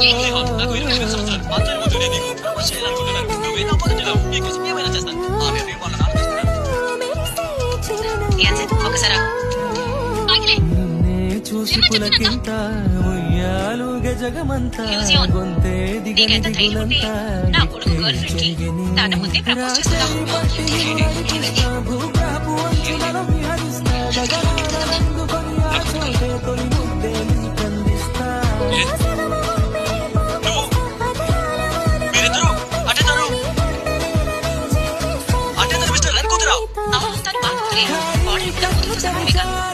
ఏంటి నాకు 25 సంవత్సరాలు మాత్రమే ముందు నేను నీకు ప్రపోజ్ చేయాలనుకుంటున్నాను. నువ్వు ఏదో అబద్ధం చెప్పావు. నీకోసం ఏమైనా చేస్తాను. ఆమె పేరు వాళ్ళ నాన్న చేస్తున్నాను. ఒకసారి చూసి పులకింత ఉయ్యాలుగే జగమంతా గొంతే దిగని దిగులంతా నా కొడుకు గర్ల్ ఫ్రెండ్ కి తన ముందే ప్రపోజ్ చేస్తున్నావు. భూప్రాపు అంచులలో విహరిస్తా గగనాలందుకొని ఆచోటే తొలి ముద్దే నీకందిస్తా మీరిద్దరూ అటెందరు మిస్టర్ రన్ కూతురావు. హాయ్